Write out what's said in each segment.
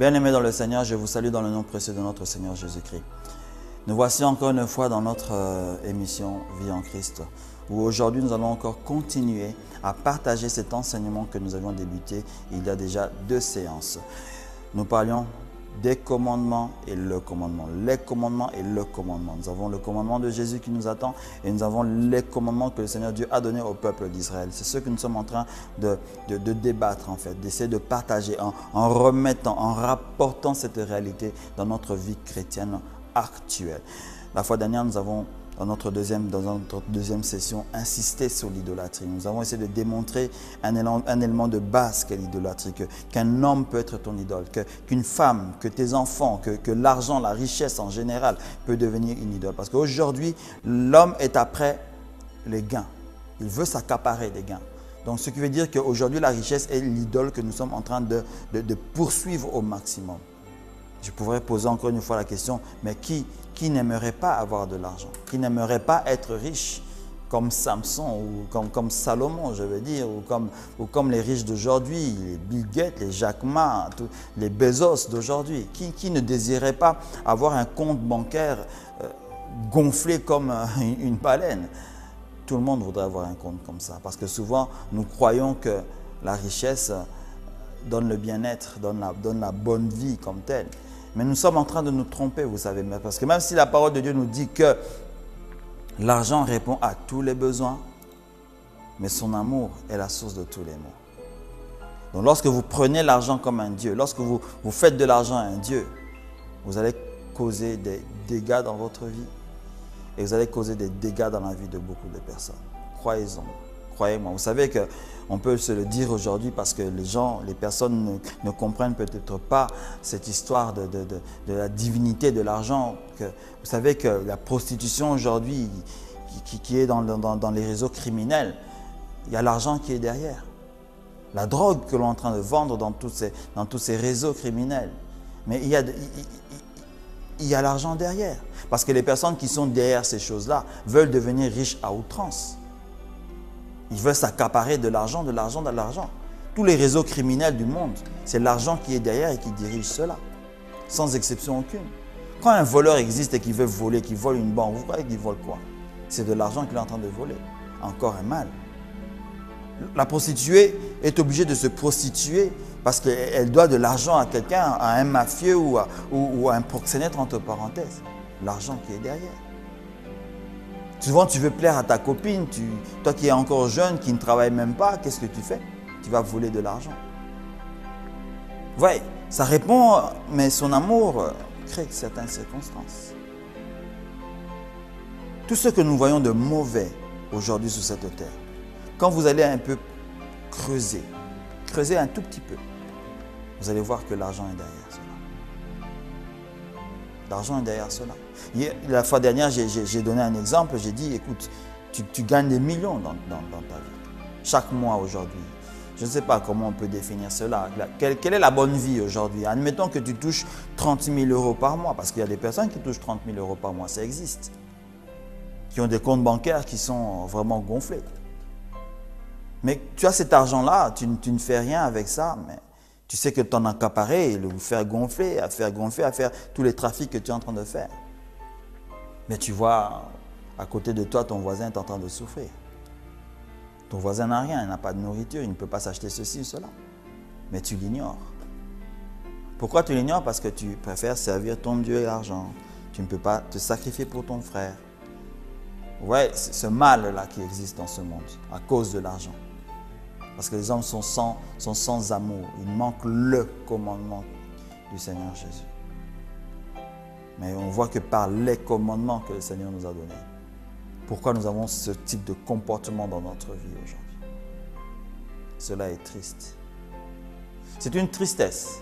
Bien-aimés dans le Seigneur, je vous salue dans le nom précieux de notre Seigneur Jésus-Christ. Nous voici encore une fois dans notre émission Vie en Christ, où aujourd'hui nous allons encore continuer à partager cet enseignement que nous avions débuté il y a déjà 2 séances. Nous parlions des commandements et le commandement, les commandements et le commandement. Nous avons le commandement de Jésus qui nous attend et nous avons les commandements que le Seigneur Dieu a donnés au peuple d'Israël. C'est ce que nous sommes en train de débattre en fait, d'essayer de partager en remettant, en rapportant cette réalité dans notre vie chrétienne actuelle. La fois dernière, nous avons dans notre deuxième session, insisté sur l'idolâtrie. Nous avons essayé de démontrer un élément de base qu'est l'idolâtrie, qu'un homme peut être ton idole, qu'une femme, que tes enfants, que l'argent, la richesse en général peut devenir une idole. Parce qu'aujourd'hui, l'homme est après les gains. Il veut s'accaparer des gains. Donc, ce qui veut dire qu'aujourd'hui, la richesse est l'idole que nous sommes en train de poursuivre au maximum. Je pourrais poser encore une fois la question, mais qui n'aimerait pas avoir de l'argent? Qui n'aimerait pas être riche comme Samson ou comme Salomon, je veux dire, ou comme les riches d'aujourd'hui, les Bill Gates, les Jack Ma, les Bezos d'aujourd'hui? Qui ne désirait pas avoir un compte bancaire gonflé comme une baleine? Tout le monde voudrait avoir un compte comme ça, parce que souvent, nous croyons que la richesse donne le bien-être, donne la bonne vie comme telle. Mais nous sommes en train de nous tromper, vous savez, parce que même si la parole de Dieu nous dit que l'argent répond à tous les besoins, mais son amour est la source de tous les maux. Donc lorsque vous prenez l'argent comme un Dieu, lorsque vous faites de l'argent un Dieu, vous allez causer des dégâts dans votre vie et vous allez causer des dégâts dans la vie de beaucoup de personnes. Croyez-en. Croyez-moi, vous savez qu'on peut se le dire aujourd'hui parce que les personnes ne comprennent peut-être pas cette histoire de la divinité de l'argent. Vous savez que la prostitution aujourd'hui qui est dans les réseaux criminels, il y a l'argent qui est derrière. La drogue que l'on est en train de vendre dans tous ces réseaux criminels. Mais il y a l'argent derrière. Parce que les personnes qui sont derrière ces choses-là veulent devenir riches à outrance. Ils veulent s'accaparer de l'argent, de l'argent, de l'argent. Tous les réseaux criminels du monde, c'est l'argent qui est derrière et qui dirige cela, sans exception aucune. Quand un voleur existe et qu'il veut voler, qu'il vole une banque, vous croyez qu'il vole quoi? C'est de l'argent qu'il est en train de voler. Encore un mal. La prostituée est obligée de se prostituer parce qu'elle doit de l'argent à quelqu'un, à un mafieux ou à un proxénète entre parenthèses. L'argent qui est derrière. Souvent, tu veux plaire à ta copine, toi qui es encore jeune, qui ne travaille même pas, qu'est-ce que tu fais? Tu vas voler de l'argent. Oui, ça répond, mais son amour crée certaines circonstances. Tout ce que nous voyons de mauvais aujourd'hui sur cette terre, quand vous allez un peu creuser un tout petit peu, vous allez voir que l'argent est derrière cela. L'argent est derrière cela. La fois dernière, j'ai donné un exemple. J'ai dit, écoute, tu gagnes des millions dans ta vie. Chaque mois aujourd'hui. Je ne sais pas comment on peut définir cela. Quelle est la bonne vie aujourd'hui? Admettons que tu touches 30 000 euros par mois. Parce qu'il y a des personnes qui touchent 30 000 euros par mois. Ça existe. Qui ont des comptes bancaires qui sont vraiment gonflés. Mais tu as cet argent-là, tu ne fais rien avec ça. Mais tu sais que t'en accaparer, le faire gonfler, à faire tous les trafics que tu es en train de faire. Mais tu vois, à côté de toi, ton voisin est en train de souffrir. Ton voisin n'a rien, il n'a pas de nourriture, il ne peut pas s'acheter ceci ou cela. Mais tu l'ignores. Pourquoi tu l'ignores? Parce que tu préfères servir ton Dieu et l'argent. Tu ne peux pas te sacrifier pour ton frère. Ouais, c'est ce mal-là qui existe dans ce monde, à cause de l'argent. Parce que les hommes sont sans amour. Il manque le commandement du Seigneur Jésus. Mais on voit que par les commandements que le Seigneur nous a donnés, pourquoi nous avons ce type de comportement dans notre vie aujourd'hui? Cela est triste. C'est une tristesse,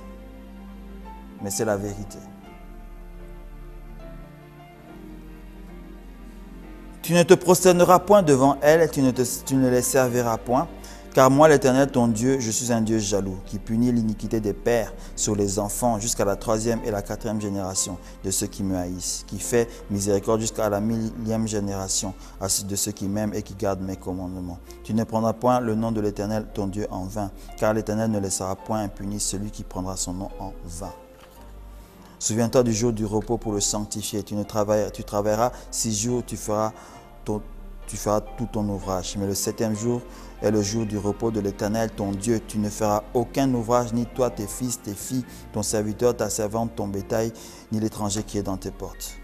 mais c'est la vérité. Tu ne te prosterneras point devant elles, tu ne les serviras point. Car moi, l'Éternel, ton Dieu, je suis un Dieu jaloux, qui punit l'iniquité des pères sur les enfants jusqu'à la 3e et la 4e génération de ceux qui me haïssent, qui fait miséricorde jusqu'à la 1000e génération de ceux qui m'aiment et qui gardent mes commandements. Tu ne prendras point le nom de l'Éternel, ton Dieu, en vain, car l'Éternel ne laissera point impuni celui qui prendra son nom en vain. Souviens-toi du jour du repos pour le sanctifier. Tu travailleras 6 jours, tu feras tout ton ouvrage. Mais le 7e jour est le jour du repos de l'Éternel, ton Dieu. Tu ne feras aucun ouvrage, ni toi, tes fils, tes filles, ton serviteur, ta servante, ton bétail, ni l'étranger qui est dans tes portes.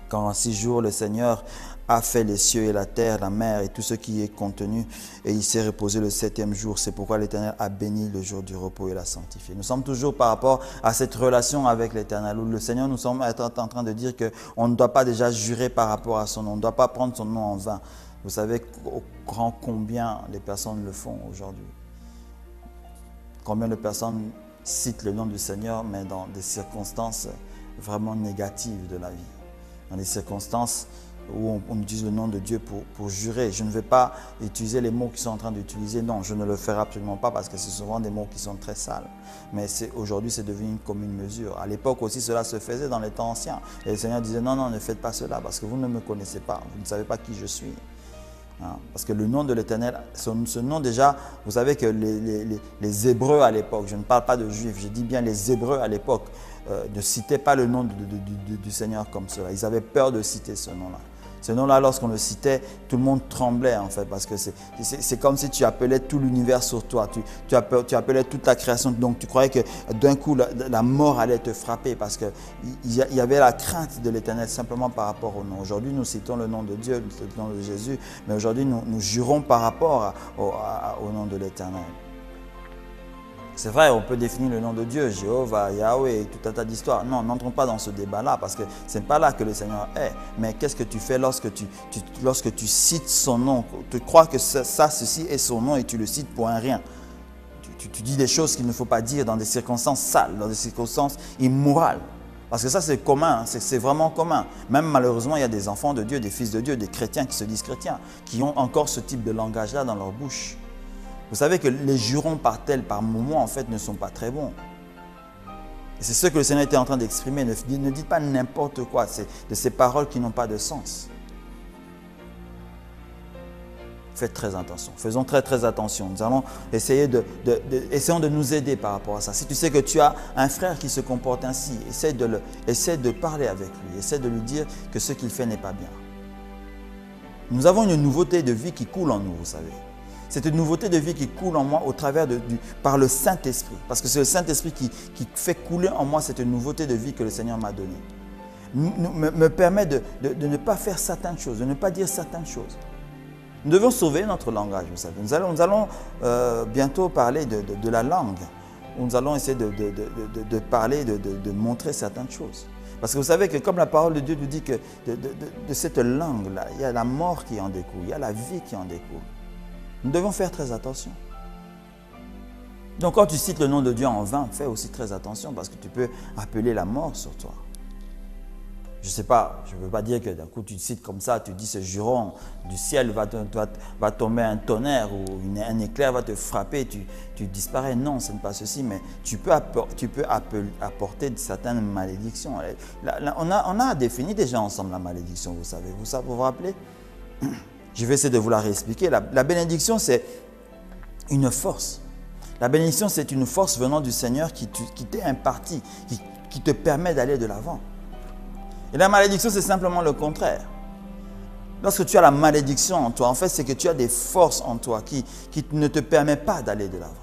Car en 6 jours, le Seigneur a fait les cieux et la terre, la mer et tout ce qui est contenu, et il s'est reposé le 7e jour. C'est pourquoi l'Éternel a béni le jour du repos et l'a sanctifié. Nous sommes toujours par rapport à cette relation avec l'Éternel, où le Seigneur nous sommes en train de dire qu'on ne doit pas déjà jurer par rapport à son nom, on ne doit pas prendre son nom en vain. Vous savez au grand combien les personnes le font aujourd'hui. Combien de personnes citent le nom du Seigneur, mais dans des circonstances vraiment négatives de la vie. Dans des circonstances où on utilise le nom de Dieu pour jurer. Je ne vais pas utiliser les mots qu'ils sont en train d'utiliser. Non, je ne le ferai absolument pas parce que c'est souvent des mots qui sont très sales. Mais aujourd'hui, c'est devenu une commune mesure. À l'époque aussi, cela se faisait dans les temps anciens. Et le Seigneur disait, non, non, ne faites pas cela parce que vous ne me connaissez pas. Vous ne savez pas qui je suis. Parce que le nom de l'Éternel, ce nom déjà, vous savez que les Hébreux à l'époque, je ne parle pas de Juifs, je dis bien les Hébreux à l'époque, ne citaient pas le nom du Seigneur comme cela. Ils avaient peur de citer ce nom-là. Ce nom-là, lorsqu'on le citait, tout le monde tremblait en fait, parce que c'est comme si tu appelais tout l'univers sur toi, tu appelais toute la création, donc tu croyais que d'un coup la mort allait te frapper, parce qu'il y avait la crainte de l'Éternel simplement par rapport au nom. Aujourd'hui, nous citons le nom de Dieu, le nom de Jésus, mais aujourd'hui, nous jurons par rapport au nom de l'Éternel. C'est vrai, on peut définir le nom de Dieu, Jéhovah, Yahweh, tout un tas d'histoires. Non, n'entrons pas dans ce débat-là parce que ce n'est pas là que le Seigneur est. Mais qu'est-ce que tu fais lorsque tu cites son nom? Tu crois que ceci est son nom et tu le cites pour un rien. Tu dis des choses qu'il ne faut pas dire dans des circonstances sales, dans des circonstances immorales. Parce que ça, c'est commun, c'est vraiment commun. Même malheureusement, il y a des enfants de Dieu, des fils de Dieu, des chrétiens qui se disent chrétiens, qui ont encore ce type de langage-là dans leur bouche. Vous savez que les jurons par moments, en fait, ne sont pas très bons. Et c'est ce que le Seigneur était en train d'exprimer. Ne dites pas n'importe quoi, c'est de ces paroles qui n'ont pas de sens. Faites très attention. Faisons très très attention. Nous allons essayer essayons de nous aider par rapport à ça. Si tu sais que tu as un frère qui se comporte ainsi, essaie de parler avec lui. Essaie de lui dire que ce qu'il fait n'est pas bien. Nous avons une nouveauté de vie qui coule en nous, vous savez. C'est une nouveauté de vie qui coule en moi par le Saint-Esprit. Parce que c'est le Saint-Esprit qui fait couler en moi cette nouveauté de vie que le Seigneur m'a donnée. Me permet de ne pas faire certaines choses, de ne pas dire certaines choses. Nous devons sauver notre langage, vous savez. Nous allons bientôt parler de la langue. Nous allons essayer de parler, de montrer certaines choses. Parce que vous savez que comme la parole de Dieu nous dit que de cette langue-là, il y a la mort qui en découle, il y a la vie qui en découle. Nous devons faire très attention. Donc quand tu cites le nom de Dieu en vain, fais aussi très attention parce que tu peux appeler la mort sur toi. Je ne sais pas, je ne veux pas dire que d'un coup tu cites comme ça, tu dis ce juron, du ciel va tomber un tonnerre ou un éclair va te frapper, tu disparais. Non, ce n'est pas ceci, mais tu peux apporter certaines malédictions. On a défini déjà ensemble la malédiction, vous savez. Vous vous rappelez? Je vais essayer de vous la réexpliquer. La bénédiction, c'est une force. La bénédiction, c'est une force venant du Seigneur qui t'est impartie, qui te permet d'aller de l'avant. Et la malédiction, c'est simplement le contraire. Lorsque tu as la malédiction en toi, en fait, c'est que tu as des forces en toi qui ne te permettent pas d'aller de l'avant.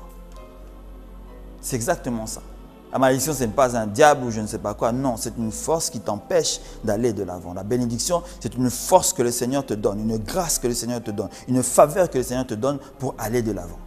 C'est exactement ça. La malédiction, ce n'est pas un diable ou je ne sais pas quoi. Non, c'est une force qui t'empêche d'aller de l'avant. La bénédiction, c'est une force que le Seigneur te donne, une grâce que le Seigneur te donne, une faveur que le Seigneur te donne pour aller de l'avant.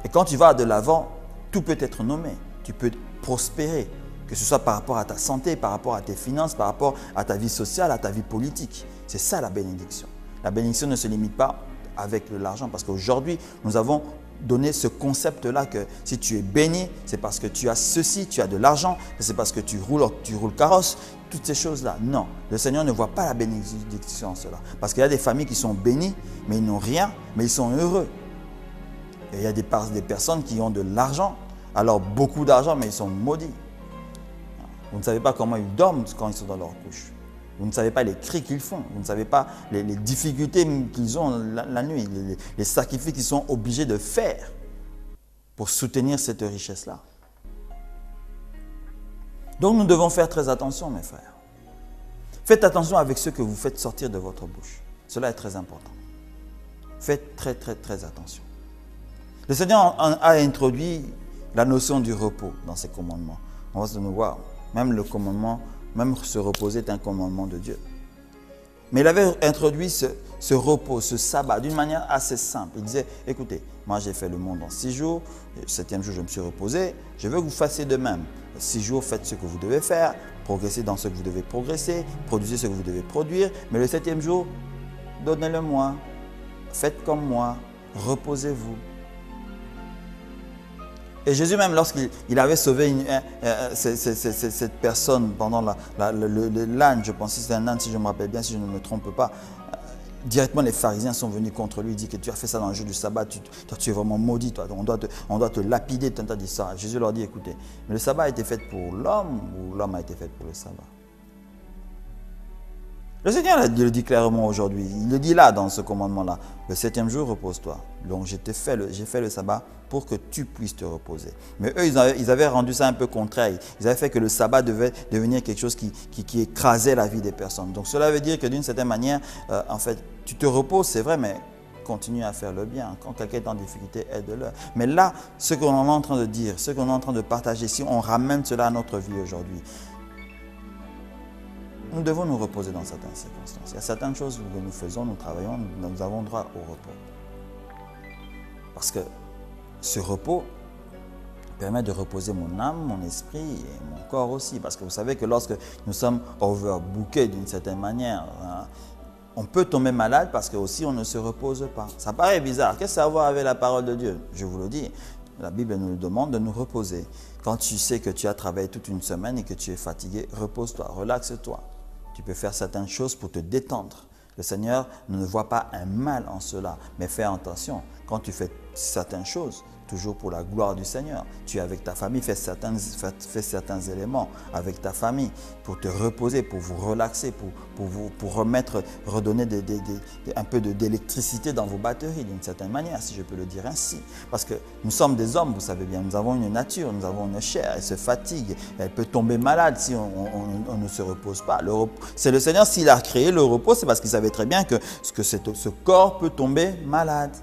Et quand tu vas de l'avant, tout peut être nommé. Tu peux prospérer, que ce soit par rapport à ta santé, par rapport à tes finances, par rapport à ta vie sociale, à ta vie politique. C'est ça la bénédiction. La bénédiction ne se limite pas avec l'argent parce qu'aujourd'hui, nous avons donné ce concept-là que si tu es béni, c'est parce que tu as ceci, tu as de l'argent, c'est parce que tu roules carrosse, toutes ces choses-là. Non, le Seigneur ne voit pas la bénédiction en cela. Parce qu'il y a des familles qui sont bénies, mais ils n'ont rien, mais ils sont heureux. Et il y a des personnes qui ont de l'argent, alors beaucoup d'argent, mais ils sont maudits. Vous ne savez pas comment ils dorment quand ils sont dans leur couche. Vous ne savez pas les cris qu'ils font. Vous ne savez pas les difficultés qu'ils ont la nuit, les sacrifices qu'ils sont obligés de faire pour soutenir cette richesse-là. Donc nous devons faire très attention, mes frères. Faites attention avec ce que vous faites sortir de votre bouche. Cela est très important. Faites très, très, très attention. Le Seigneur a introduit la notion du repos dans ses commandements. On va se voir, même le commandement, même se reposer est un commandement de Dieu. Mais il avait introduit ce repos, ce sabbat, d'une manière assez simple. Il disait, écoutez, moi j'ai fait le monde en 6 jours, le 7e jour je me suis reposé, je veux que vous fassiez de même. 6 jours, faites ce que vous devez faire, progressez dans ce que vous devez progresser, produisez ce que vous devez produire, mais le 7e jour, donnez-le-moi, faites comme moi, reposez-vous. Et Jésus même, lorsqu'il avait sauvé cette personne pendant l'âne, je pense que c'était un âne si je me rappelle bien, si je ne me trompe pas, directement les pharisiens sont venus contre lui, ils disent que tu as fait ça dans le jour du sabbat, tu es vraiment maudit, toi, on doit te lapider, tu as dit ça. Jésus leur dit, écoutez, mais le sabbat a été fait pour l'homme ou l'homme a été fait pour le sabbat? Le Seigneur le dit clairement aujourd'hui, il le dit là dans ce commandement-là, le 7e jour repose-toi. Donc j'ai fait le sabbat pour que tu puisses te reposer. Mais eux, ils avaient rendu ça un peu contraire. Ils avaient fait que le sabbat devait devenir quelque chose qui écrasait la vie des personnes. Donc cela veut dire que d'une certaine manière, en fait, tu te reposes, c'est vrai, mais continue à faire le bien. Quand quelqu'un est en difficulté, aide-le. Mais là, ce qu'on est en train de dire, ce qu'on est en train de partager, si on ramène cela à notre vie aujourd'hui, nous devons nous reposer dans certaines circonstances. Il y a certaines choses que nous faisons, nous travaillons, nous avons droit au repos. Parce que ce repos permet de reposer mon âme, mon esprit et mon corps aussi. Parce que vous savez que lorsque nous sommes overbookés d'une certaine manière, on peut tomber malade parce que aussi on ne se repose pas. Ça paraît bizarre. Qu'est-ce que ça a à voir avec la parole de Dieu? Je vous le dis, la Bible nous demande de nous reposer. Quand tu sais que tu as travaillé toute une semaine et que tu es fatigué, repose-toi, relaxe-toi. Tu peux faire certaines choses pour te détendre. Le Seigneur ne voit pas un mal en cela, mais fais attention. Quand tu fais certaines choses, toujours pour la gloire du Seigneur, tu es avec ta famille, fais certains éléments avec ta famille pour te reposer, pour vous relaxer, pour redonner un peu d'électricité dans vos batteries d'une certaine manière, si je peux le dire ainsi. Parce que nous sommes des hommes, vous savez bien, nous avons une nature, nous avons une chair, elle se fatigue, elle peut tomber malade si on ne se repose pas. C'est le Seigneur, s'il a créé le repos, c'est parce qu'il savait très bien que ce corps peut tomber malade.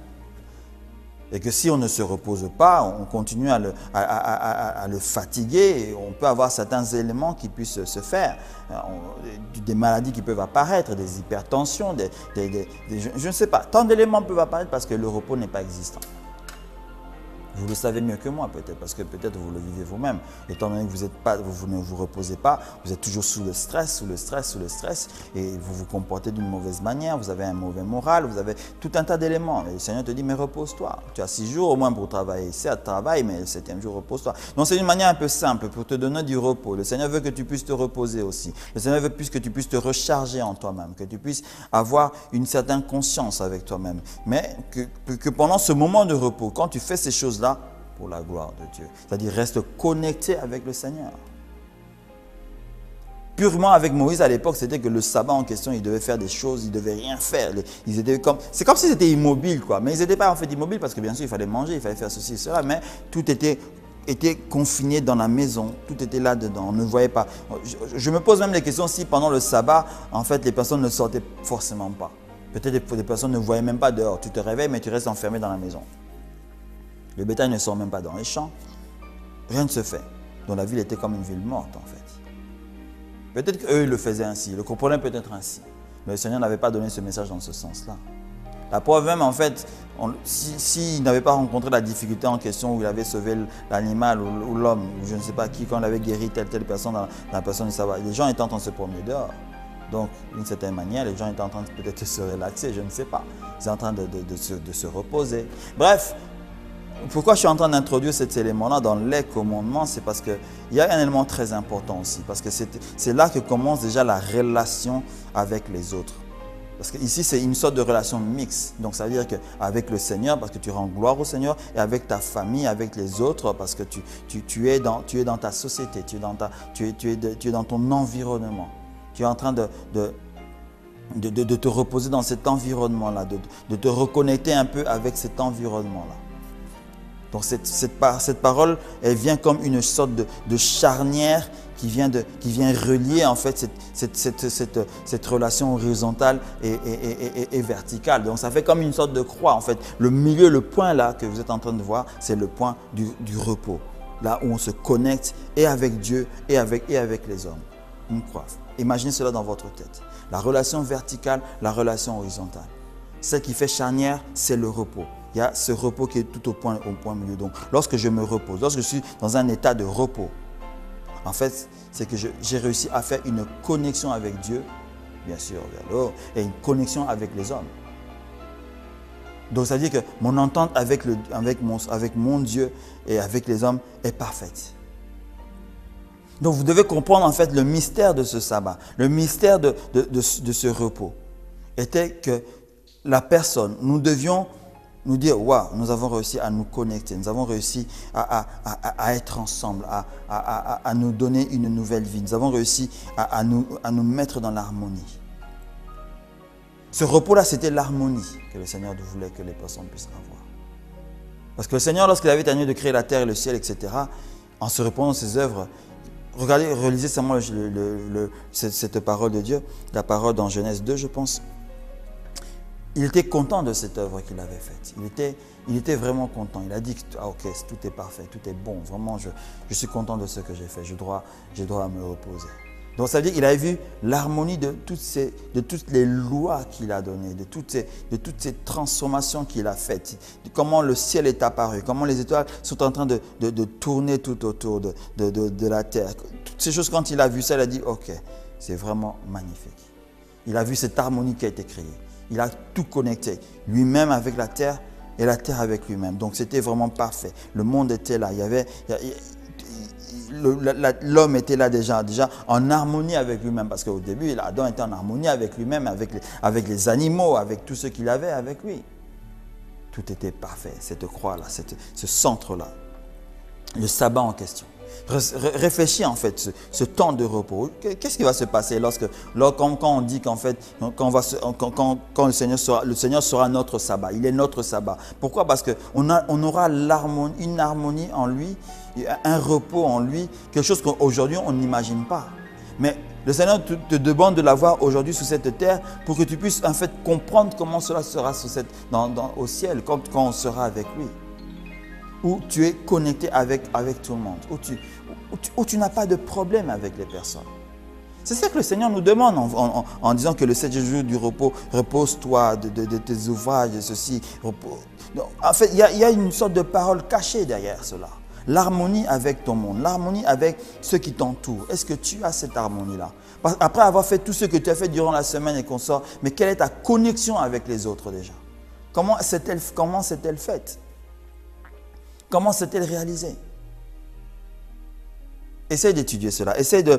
Et que si on ne se repose pas, on continue à le fatiguer, et on peut avoir certains éléments qui puissent se faire, des maladies qui peuvent apparaître, des hypertensions, je ne sais pas, tant d'éléments peuvent apparaître parce que le repos n'est pas existant. Vous le savez mieux que moi peut-être, parce que peut-être vous le vivez vous-même. Étant donné que vous ne vous reposez pas, vous êtes toujours sous le stress, et vous vous comportez d'une mauvaise manière, vous avez un mauvais moral, vous avez tout un tas d'éléments. Et le Seigneur te dit, mais repose-toi. Tu as 6 jours au moins pour travailler. Certes, travaille, mais le 7e jour, repose-toi. Donc c'est une manière un peu simple pour te donner du repos. Le Seigneur veut que tu puisses te reposer aussi. Le Seigneur veut que tu puisses te recharger en toi-même, que tu puisses avoir une certaine conscience avec toi-même. Mais que pendant ce moment de repos, quand tu fais ces choses-là, pour la gloire de Dieu. C'est-à-dire, reste connecté avec le Seigneur. Purement avec Moïse à l'époque, c'était que le sabbat en question, il devait faire des choses, il ne devait rien faire. C'est comme s'ils étaient immobiles, quoi. Mais ils n'étaient pas en fait immobiles parce que bien sûr, il fallait manger, il fallait faire ceci et cela, mais tout était confiné dans la maison, tout était là-dedans, on ne voyait pas. Je me pose même les questions si pendant le sabbat, en fait, les personnes ne sortaient forcément pas. Peut-être des personnes ne voyaient même pas dehors. Tu te réveilles, mais tu restes enfermé dans la maison. Le bétail ne sort même pas dans les champs. Rien ne se fait. Donc la ville était comme une ville morte en fait. Peut-être qu'eux le faisaient ainsi, ils le comprenaient peut-être ainsi. Mais le Seigneur n'avait pas donné ce message dans ce sens-là. La preuve même en fait, s'il n'avait pas rencontré la difficulté en question où il avait sauvé l'animal ou l'homme, ou je ne sais pas qui, quand il avait guéri telle personne dans la personne du sabbat, les gens étaient en train de se promener dehors. Donc, d'une certaine manière, les gens étaient en train de peut-être se relaxer, je ne sais pas. Ils étaient en train de se reposer. Bref, pourquoi je suis en train d'introduire cet élément-là dans les commandements, c'est parce qu'il y a un élément très important aussi. Parce que c'est là que commence déjà la relation avec les autres. Parce qu'ici, c'est une sorte de relation mixte. Donc, ça veut dire qu'avec le Seigneur, parce que tu rends gloire au Seigneur, et avec ta famille, avec les autres, parce que tu es dans ta société, tu es dans ton environnement. Tu es en train de te reposer dans cet environnement-là, de te reconnecter un peu avec cet environnement-là. Donc cette parole, elle vient comme une sorte de charnière qui vient relier en fait cette relation horizontale et verticale. Donc ça fait comme une sorte de croix en fait. Le milieu, le point là que vous êtes en train de voir, c'est le point du repos. Là où on se connecte et avec Dieu et avec les hommes. Une croix. Imaginez cela dans votre tête. La relation verticale, la relation horizontale. Celle qui fait charnière, c'est le repos. Il y a ce repos qui est tout au point milieu. Donc, lorsque je me repose, lorsque je suis dans un état de repos, en fait, c'est que j'ai réussi à faire une connexion avec Dieu, bien sûr, vers le haut, et une connexion avec les hommes. Donc, ça veut dire que mon entente avec mon Dieu et avec les hommes est parfaite. Donc, vous devez comprendre en fait le mystère de ce sabbat, le mystère de ce repos était que la personne, nous devions nous dire, waouh, nous avons réussi à nous connecter, nous avons réussi à être ensemble, à nous donner une nouvelle vie, nous avons réussi à nous mettre dans l'harmonie. Ce repos-là, c'était l'harmonie que le Seigneur voulait que les personnes puissent avoir. Parce que le Seigneur, lorsqu'il avait terminé de créer la terre et le ciel, etc., en se reposant dans ses œuvres, regardez, relisez seulement cette parole de Dieu, la parole dans Genèse 2, je pense. Il était content de cette œuvre qu'il avait faite. Il était vraiment content. Il a dit, ah, ok, tout est parfait, tout est bon. Vraiment, je suis content de ce que j'ai fait. Je dois me reposer. Donc, ça veut dire qu'il avait vu l'harmonie de toutes les lois qu'il a données, de toutes ces transformations qu'il a faites, de comment le ciel est apparu, comment les étoiles sont en train de tourner tout autour de la terre. Toutes ces choses, quand il a vu ça, il a dit, ok, c'est vraiment magnifique. Il a vu cette harmonie qui a été créée. Il a tout connecté, lui-même avec la terre et la terre avec lui-même. Donc c'était vraiment parfait. Le monde était là. L'homme était là déjà en harmonie avec lui-même. Parce qu'au début, Adam était en harmonie avec lui-même, avec les animaux, avec tout ce qu'il avait avec lui. Tout était parfait, cette croix-là, ce centre-là. Le sabbat en question. Réfléchis en fait ce temps de repos. Qu'est-ce qui va se passer quand on dit qu'en fait quand le Seigneur sera notre sabbat, il est notre sabbat. Pourquoi? Parce qu'on aura une harmonie en lui, un repos en lui, quelque chose qu'aujourd'hui on n'imagine pas. Mais le Seigneur te demande de l'avoir aujourd'hui sur cette terre pour que tu puisses en fait comprendre comment cela sera au ciel quand on sera avec lui. Où tu es connecté avec tout le monde, où tu n'as pas de problème avec les personnes. C'est ça que le Seigneur nous demande en disant que le 7e jour du repos, repose-toi de tes ouvrages, de ceci. Donc, en fait, il y a une sorte de parole cachée derrière cela. L'harmonie avec ton monde, l'harmonie avec ceux qui t'entourent. Est-ce que tu as cette harmonie-là? Après avoir fait tout ce que tu as fait durant la semaine et qu'on sort, mais quelle est ta connexion avec les autres déjà? Comment s'est-elle faite? Comment s'est-elle réalisée? Essaye d'étudier cela. Essaye de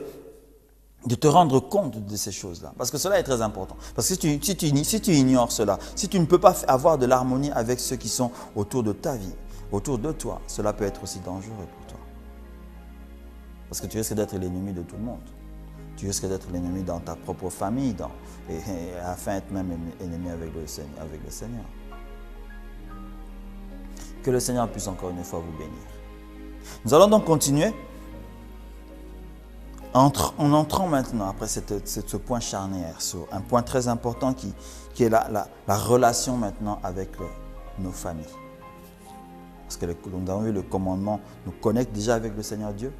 te rendre compte de ces choses-là. Parce que cela est très important. Parce que si tu ignores cela, si tu ne peux pas avoir de l'harmonie avec ceux qui sont autour de ta vie, autour de toi, cela peut être aussi dangereux pour toi. Parce que tu risques d'être l'ennemi de tout le monde. Tu risques d'être l'ennemi dans ta propre famille et afin d'être même ennemi avec le Seigneur. Que le Seigneur puisse encore une fois vous bénir. Nous allons donc continuer en entrant maintenant après ce point charnière, sur un point très important qui est la relation maintenant avec nos familles. Parce que nous avons vu le commandement nous connecte déjà avec le Seigneur Dieu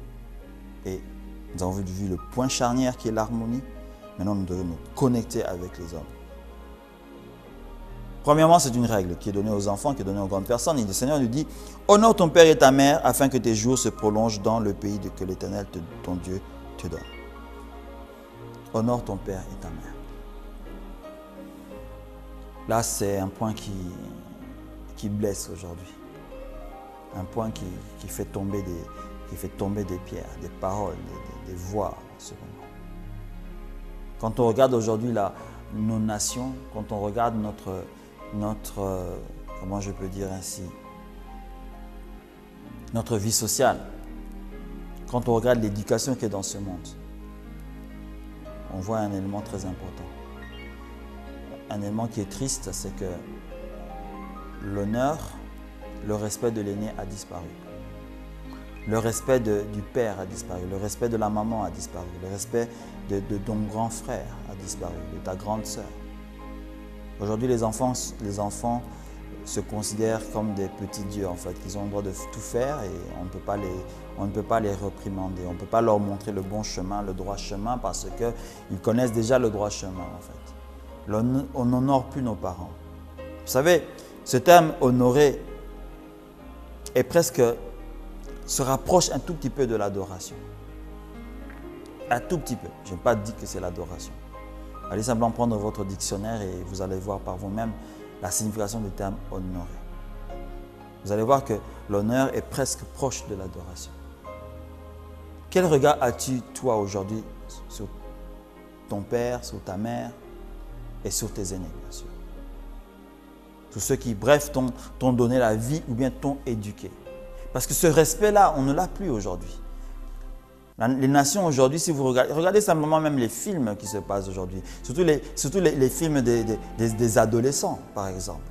et nous avons vu le point charnière qui est l'harmonie. Maintenant, nous devons nous connecter avec les hommes. Premièrement, c'est une règle qui est donnée aux enfants, qui est donnée aux grandes personnes. Et le Seigneur nous dit, honore ton père et ta mère afin que tes jours se prolongent dans le pays que l'Éternel, ton Dieu, te donne. Honore ton père et ta mère. Là, c'est un point qui blesse aujourd'hui. Un point qui fait tomber des pierres, des paroles, des voix en ce moment. Quand on regarde aujourd'hui nos nations, quand on regarde notre comment je peux dire ainsi, notre vie sociale, quand on regarde l'éducation qui est dans ce monde, on voit un élément très important. Un élément qui est triste, c'est que l'honneur, le respect de l'aîné a disparu. Le respect du père a disparu. Le respect de la maman a disparu. Le respect de ton grand frère a disparu, de ta grande sœur. Aujourd'hui, les enfants se considèrent comme des petits dieux, en fait. Ils ont le droit de tout faire et on ne peut pas les réprimander. On ne peut pas leur montrer le bon chemin, le droit chemin, parce qu'ils connaissent déjà le droit chemin, en fait. On n'honore plus nos parents. Vous savez, ce terme « honorer » est presque, se rapproche un tout petit peu de l'adoration. Un tout petit peu. Je n'ai pas dit que c'est l'adoration. Allez simplement prendre votre dictionnaire et vous allez voir par vous-même la signification du terme « honorer ». Vous allez voir que l'honneur est presque proche de l'adoration. Quel regard as-tu, toi, aujourd'hui, sur ton père, sur ta mère et sur tes aînés, bien sûr? Sur ceux qui, bref, t'ont donné la vie ou bien t'ont éduqué. Parce que ce respect-là, on ne l'a plus aujourd'hui. Les nations aujourd'hui, si vous regardez simplement même les films qui se passent aujourd'hui, surtout les films des adolescents, par exemple,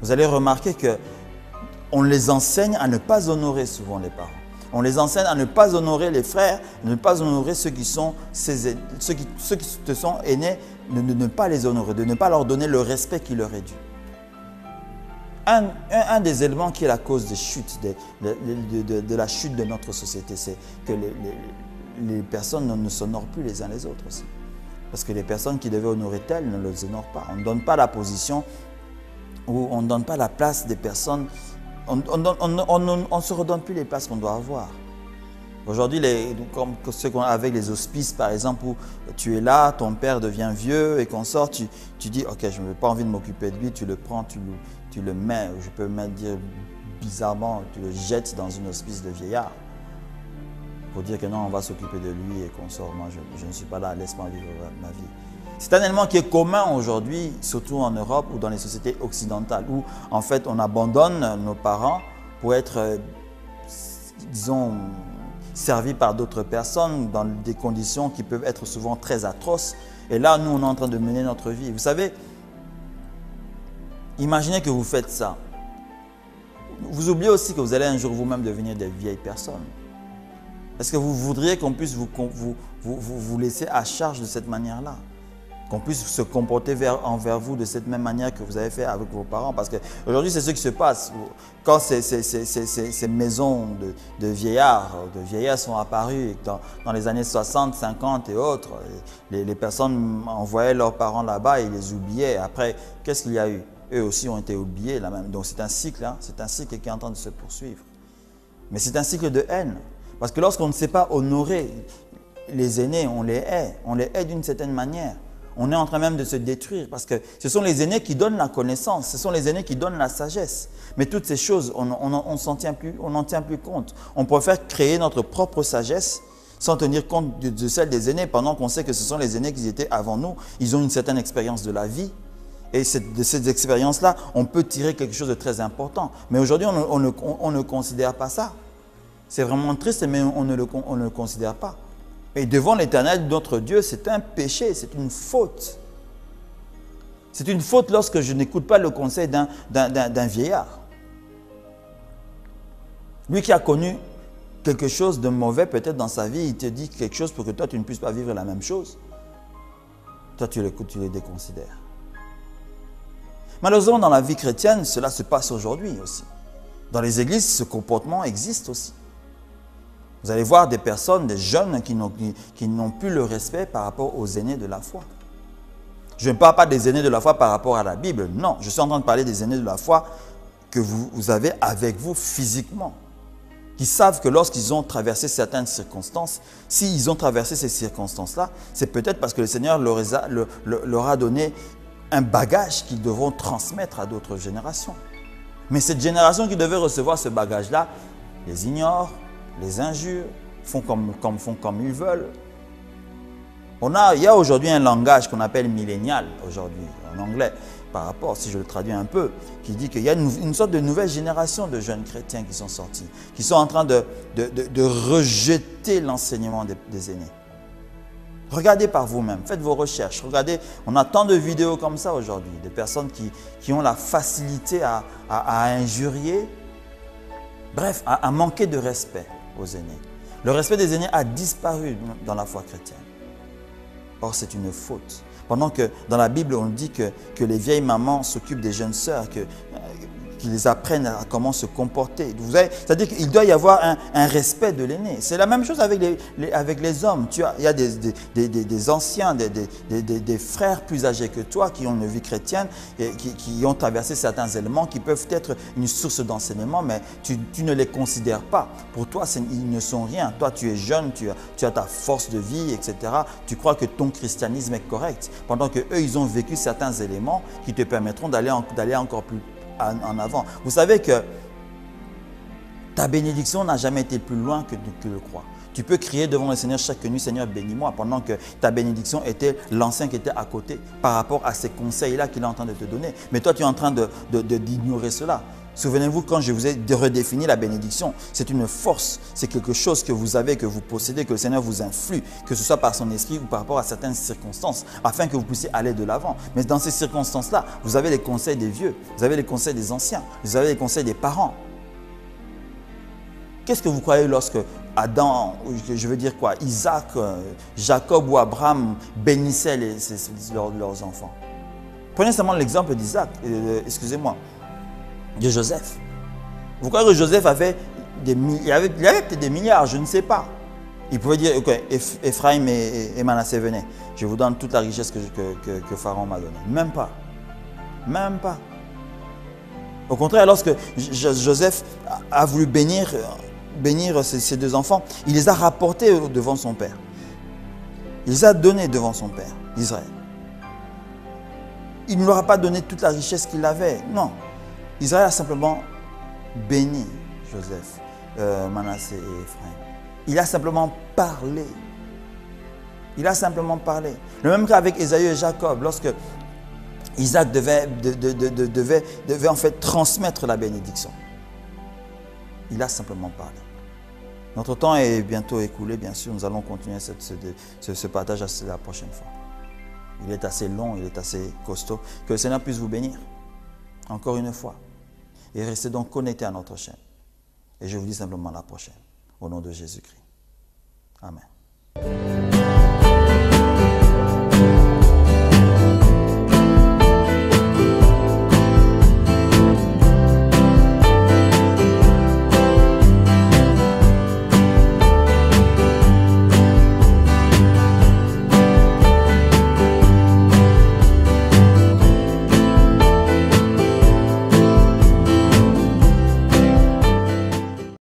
vous allez remarquer qu'on les enseigne à ne pas honorer souvent les parents. On les enseigne à ne pas honorer les frères, à ne pas honorer ceux qui te sont aînés, de ne pas les honorer, de ne pas leur donner le respect qui leur est dû. Un des éléments qui est la cause des chutes, de la chute de notre société, c'est que les personnes ne s'honorent plus les uns les autres aussi. Parce que les personnes qui devaient honorer telles ne les honorent pas. On ne donne pas la position ou on ne donne pas la place des personnes. On ne se redonne plus les places qu'on doit avoir. Aujourd'hui, comme ceux qu'on a avec les hospices, par exemple, où tu es là, ton père devient vieux et qu'on sort, tu dis « Ok, je n'ai pas envie de m'occuper de lui », tu le prends, tu le mets, je peux même dire bizarrement, tu le jettes dans une hospice de vieillards pour dire que non, on va s'occuper de lui et qu'on sort. Moi, je ne suis pas là, laisse-moi vivre ma vie. C'est un élément qui est commun aujourd'hui, surtout en Europe ou dans les sociétés occidentales, où en fait on abandonne nos parents pour être, disons, servis par d'autres personnes dans des conditions qui peuvent être souvent très atroces. Et là, nous, on est en train de mener notre vie. Vous savez, imaginez que vous faites ça. Vous oubliez aussi que vous allez un jour vous-même devenir des vieilles personnes. Est-ce que vous voudriez qu'on puisse vous laisser à charge de cette manière-là? Qu'on puisse se comporter envers vous de cette même manière que vous avez fait avec vos parents? Parce qu'aujourd'hui, c'est ce qui se passe. Quand ces maisons de vieillards sont apparues dans les années 60, 50 et autres, les personnes envoyaient leurs parents là-bas et ils les oubliaient. Après, qu'est-ce qu'il y a eu? Eux aussi ont été oubliés là même. Donc c'est un cycle, hein? C'est un cycle qui est en train de se poursuivre. Mais c'est un cycle de haine. Parce que lorsqu'on ne sait pas honorer les aînés, on les hait d'une certaine manière. On est en train même de se détruire parce que ce sont les aînés qui donnent la connaissance, ce sont les aînés qui donnent la sagesse. Mais toutes ces choses, on n'en tient plus compte. On préfère créer notre propre sagesse sans tenir compte de celle des aînés pendant qu'on sait que ce sont les aînés qui étaient avant nous. Ils ont une certaine expérience de la vie. Et de ces expériences-là, on peut tirer quelque chose de très important. Mais aujourd'hui, on ne considère pas ça. C'est vraiment triste, mais on ne le considère pas. Et devant l'Éternel, notre Dieu, c'est un péché, c'est une faute. C'est une faute lorsque je n'écoute pas le conseil d'un vieillard. Lui qui a connu quelque chose de mauvais peut-être dans sa vie, il te dit quelque chose pour que toi, tu ne puisses pas vivre la même chose. Toi, tu l'écoutes, tu les déconsidères. Malheureusement, dans la vie chrétienne, cela se passe aujourd'hui aussi. Dans les églises, ce comportement existe aussi. Vous allez voir des personnes, des jeunes qui n'ont plus le respect par rapport aux aînés de la foi. Je ne parle pas des aînés de la foi par rapport à la Bible. Non, je suis en train de parler des aînés de la foi que vous avez avec vous physiquement. Qui savent que lorsqu'ils ont traversé certaines circonstances, s'ils ont traversé ces circonstances-là, c'est peut-être parce que le Seigneur leur a donné un bagage qu'ils devront transmettre à d'autres générations. Mais cette génération qui devait recevoir ce bagage-là, les ignore, les injurent, font comme ils veulent. Il y a aujourd'hui un langage qu'on appelle millénial, aujourd'hui, en anglais, par rapport, si je le traduis un peu, qui dit qu'il y a une sorte de nouvelle génération de jeunes chrétiens qui sont sortis, qui sont en train de rejeter l'enseignement des aînés. Regardez par vous-même, faites vos recherches, regardez, on a tant de vidéos comme ça aujourd'hui, de personnes qui ont la facilité à injurier, Bref, à manquer de respect aux aînés. Le respect des aînés a disparu dans la foi chrétienne. Or, c'est une faute. Pendant que dans la Bible, on dit que les vieilles mamans s'occupent des jeunes sœurs, qu'ils les apprennent à comment se comporter. C'est-à-dire qu'il doit y avoir un respect de l'aîné. C'est la même chose avec les hommes. Il y a des anciens, des frères plus âgés que toi qui ont une vie chrétienne et qui ont traversé certains éléments qui peuvent être une source d'enseignement, mais tu ne les considères pas. Pour toi, ils ne sont rien. Toi, tu es jeune, tu as ta force de vie, etc. Tu crois que ton christianisme est correct. Pendant qu'eux, ils ont vécu certains éléments qui te permettront d'aller encore plus en avant. Vous savez que ta bénédiction n'a jamais été plus loin que le croix. Tu peux crier devant le Seigneur chaque nuit, Seigneur, bénis-moi, pendant que ta bénédiction était l'ancien qui était à côté par rapport à ces conseils-là qu'il est en train de te donner. Mais toi, tu es en train d'ignorer cela. Souvenez-vous, quand je vous ai redéfini la bénédiction, c'est une force, c'est quelque chose que vous avez, que vous possédez, que le Seigneur vous influe, que ce soit par son esprit ou par rapport à certaines circonstances, afin que vous puissiez aller de l'avant. Mais dans ces circonstances-là, vous avez les conseils des vieux, vous avez les conseils des anciens, vous avez les conseils des parents. Qu'est-ce que vous croyez lorsque Adam, je veux dire quoi, Isaac, Jacob ou Abraham bénissaient leurs enfants? Prenez seulement l'exemple d'Isaac, excusez-moi, de Joseph. Vous croyez que Joseph avait peut-être des milliards, je ne sais pas. Il pouvait dire, ok, Ephraim et Manassé, venez, je vous donne toute la richesse que Pharaon m'a donnée. Même pas. Même pas. Au contraire, lorsque Joseph a voulu bénir ses deux enfants, il les a rapportés devant son père. Il les a donnés devant son père, Israël. Il ne leur a pas donné toute la richesse qu'il avait, non. Israël a simplement béni Joseph, Manassé et Ephraim. Il a simplement parlé. Il a simplement parlé. Le même cas avec Ésaü et Jacob, lorsque Isaac devait en fait transmettre la bénédiction. Il a simplement parlé. Notre temps est bientôt écoulé, bien sûr. Nous allons continuer ce partage la prochaine fois. Il est assez long, il est assez costaud. Que le Seigneur puisse vous bénir, encore une fois. Et restez donc connectés à notre chaîne. Et je vous dis simplement à la prochaine. Au nom de Jésus-Christ. Amen.